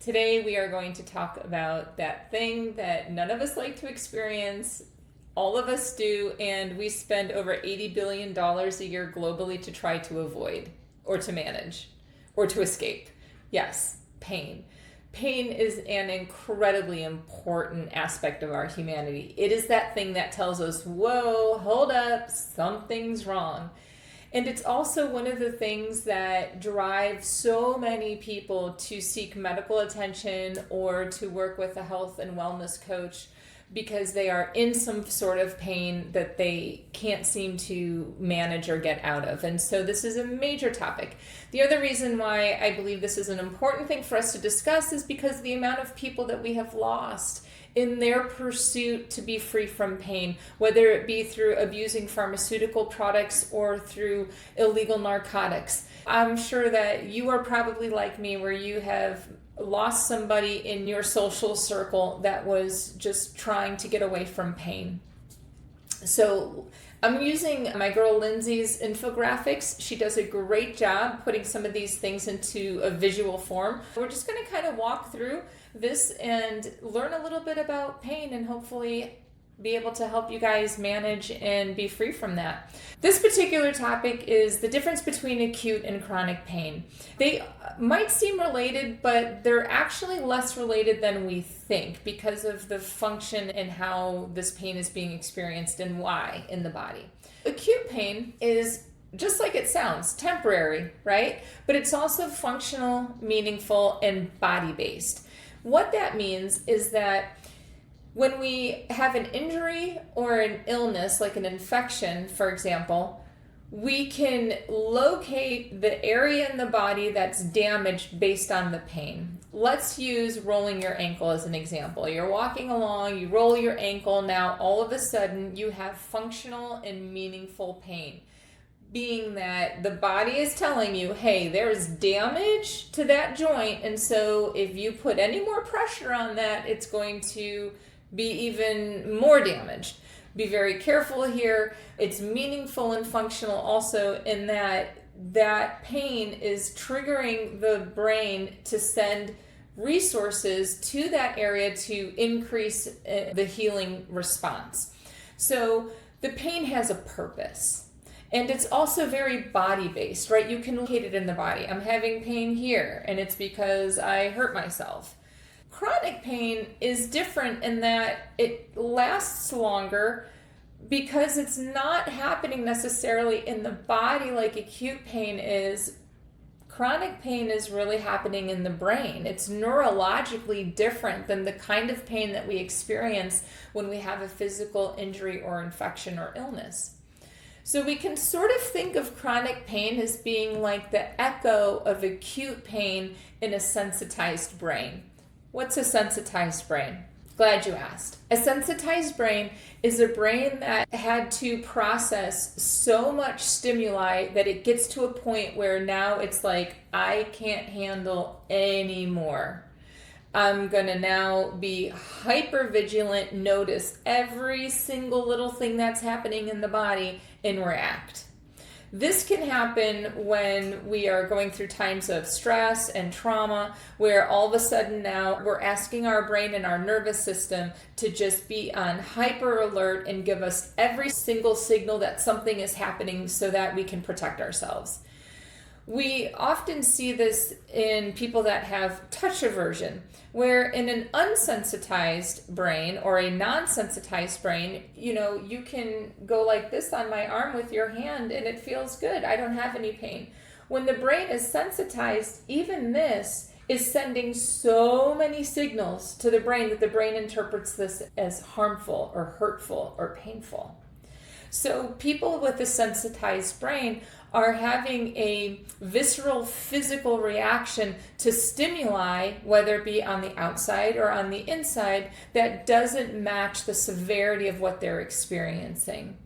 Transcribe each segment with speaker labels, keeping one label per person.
Speaker 1: Today we are going to talk about that thing that none of us like to experience, all of us do, and we spend over $80 billion a year globally to try to avoid or to manage or to escape. Yes, pain. Pain is an incredibly important aspect of our humanity. It is that thing that tells us, whoa, hold up, something's wrong. And it's also one of the things that drive so many people to seek medical attention or to work with a health and wellness coach because they are in some sort of pain that they can't seem to manage or get out of. And so this is a major topic. The other reason why I believe this is an important thing for us to discuss is because the amount of people that we have lost in their pursuit to be free from pain, whether it be through abusing pharmaceutical products or through illegal narcotics. I'm sure that you are probably like me, where you have lost somebody in your social circle that was just trying to get away from pain. So I'm using my girl Lindsay's infographics. She does a great job putting some of these things into a visual form. We're just going to kind of walk through this and learn a little bit about pain and hopefully be able to help you guys manage and be free from that. This particular topic is the difference between acute and chronic pain. They might seem related, but they're actually less related than we think because of the function and how this pain is being experienced and why in the body. Acute pain is, just like it sounds, temporary, right? But it's also functional, meaningful, and body-based. What that means is that when we have an injury or an illness, like an infection, for example, we can locate the area in the body that's damaged based on the pain. Let's use rolling your ankle as an example. You're walking along, you roll your ankle, now all of a sudden you have functional and meaningful pain. Being that the body is telling you, hey, there's damage to that joint, and so if you put any more pressure on that, it's going to be even more damaged. Be very careful here. It's meaningful and functional also in that pain is triggering the brain to send resources to that area to increase the healing response. So the pain has a purpose. And it's also very body-based, right? You can locate it in the body. I'm having pain here, and it's because I hurt myself. Chronic pain is different in that it lasts longer because it's not happening necessarily in the body like acute pain is. Chronic pain is really happening in the brain. It's neurologically different than the kind of pain that we experience when we have a physical injury or infection or illness. So we can sort of think of chronic pain as being like the echo of acute pain in a sensitized brain. What's a sensitized brain? Glad you asked. A sensitized brain is a brain that had to process so much stimuli that it gets to a point where now it's like, I can't handle any more. I'm going to now be hyper vigilant, notice every single little thing that's happening in the body and react. This can happen when we are going through times of stress and trauma, where all of a sudden now we're asking our brain and our nervous system to just be on hyper alert and give us every single signal that something is happening so that we can protect ourselves. We often see this in people that have touch aversion, where in an unsensitized brain or a non-sensitized brain, you can go like this on my arm with your hand and it feels good. I don't have any pain. When the brain is sensitized, even this is sending so many signals to the brain that the brain interprets this as harmful or hurtful or painful. So people with a sensitized brain are having a visceral physical reaction to stimuli, whether it be on the outside or on the inside, that doesn't match the severity of what they're experiencing.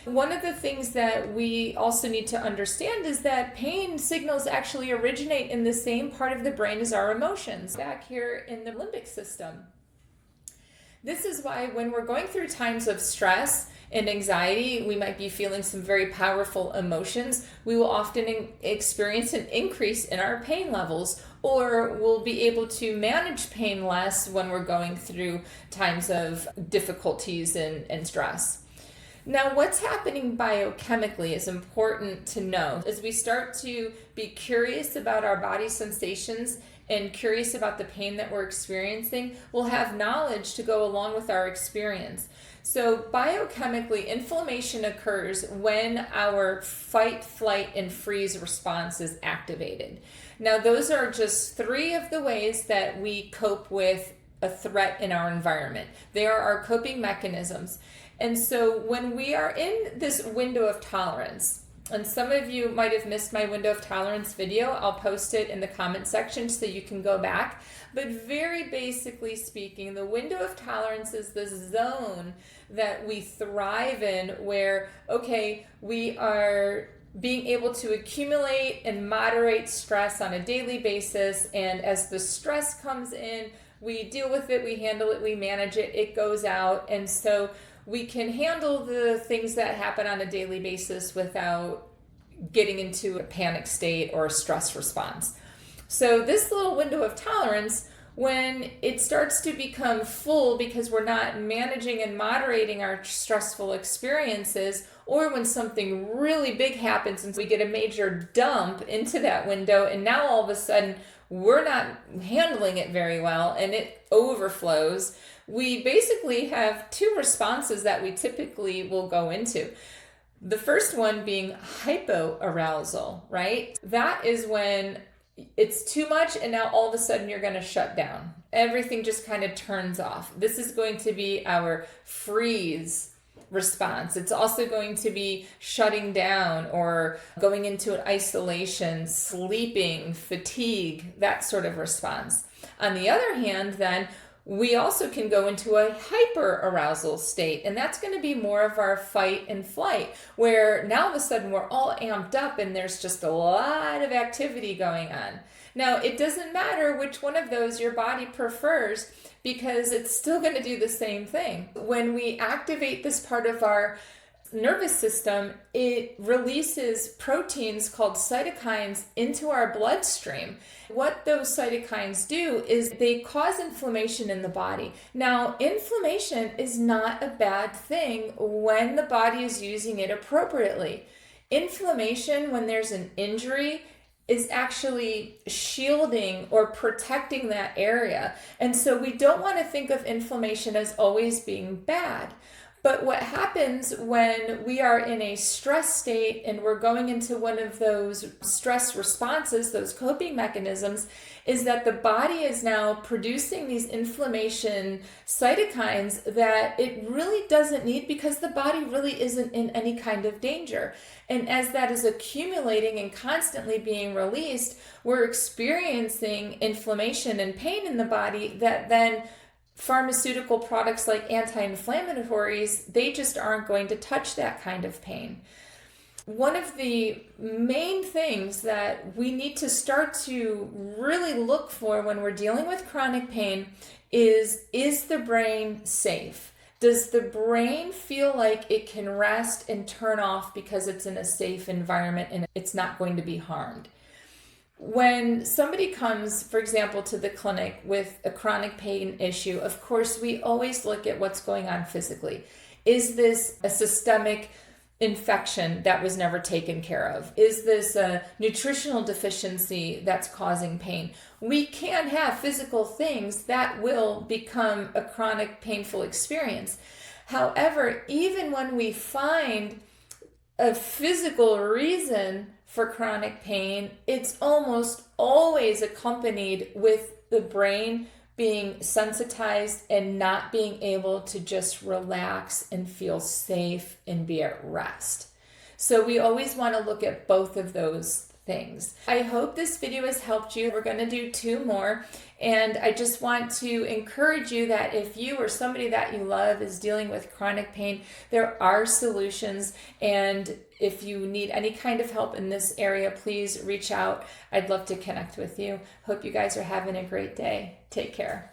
Speaker 1: One of the things that we also need to understand is that pain signals actually originate in the same part of the brain as our emotions, back here in the limbic system. This is why when we're going through times of stress and anxiety, we might be feeling some very powerful emotions. We will often experience an increase in our pain levels, or we'll be able to manage pain less when we're going through times of difficulties and stress. Now, what's happening biochemically is important to know. As we start to be curious about our body sensations and curious about the pain that we're experiencing, we'll have knowledge to go along with our experience. So biochemically, inflammation occurs when our fight, flight, and freeze response is activated. Now, those are just 3 of the ways that we cope with a threat in our environment. They are our coping mechanisms. And so when we are in this window of tolerance, and some of you might have missed my window of tolerance video, I'll post it in the comment section so you can go back. But very basically speaking, the window of tolerance is this zone that we thrive in where, okay, we are being able to accumulate and moderate stress on a daily basis. And as the stress comes in, we deal with it, we handle it, we manage it, it goes out. And so we can handle the things that happen on a daily basis without getting into a panic state or a stress response. So this little window of tolerance, when it starts to become full because we're not managing and moderating our stressful experiences, or when something really big happens and we get a major dump into that window, and now all of a sudden we're not handling it very well and it overflows, we basically have 2 responses that we typically will go into. The first one being hypoarousal, right? That is when it's too much and now all of a sudden you're going to shut down. Everything just kind of turns off. This is going to be our freeze response. It's also going to be shutting down or going into an isolation, sleeping, fatigue, that sort of response. On the other hand, then, we also can go into a hyperarousal state, and that's going to be more of our fight and flight, where now all of a sudden we're all amped up and there's just a lot of activity going on. Now, it doesn't matter which one of those your body prefers because it's still going to do the same thing. When we activate this part of our nervous system, it releases proteins called cytokines into our bloodstream. What those cytokines do is they cause inflammation in the body. Now, inflammation is not a bad thing when the body is using it appropriately. Inflammation, when there's an injury, is actually shielding or protecting that area. And so we don't want to think of inflammation as always being bad. But what happens when we are in a stress state and we're going into one of those stress responses, those coping mechanisms, is that the body is now producing these inflammation cytokines that it really doesn't need because the body really isn't in any kind of danger. And as that is accumulating and constantly being released, we're experiencing inflammation and pain in the body that then pharmaceutical products like anti-inflammatories, they just aren't going to touch that kind of pain. One of the main things that we need to start to really look for when we're dealing with chronic pain is the brain safe? Does the brain feel like it can rest and turn off because it's in a safe environment and it's not going to be harmed? When somebody comes, for example, to the clinic with a chronic pain issue, of course, we always look at what's going on physically. Is this a systemic infection that was never taken care of? Is this a nutritional deficiency that's causing pain? We can have physical things that will become a chronic painful experience. However, even when we find a physical reason for chronic pain, it's almost always accompanied with the brain being sensitized and not being able to just relax and feel safe and be at rest. So we always want to look at both of those things. I hope this video has helped you. We're going to do 2 more. And I just want to encourage you that if you or somebody that you love is dealing with chronic pain, there are solutions. And if you need any kind of help in this area, please reach out. I'd love to connect with you. Hope you guys are having a great day. Take care.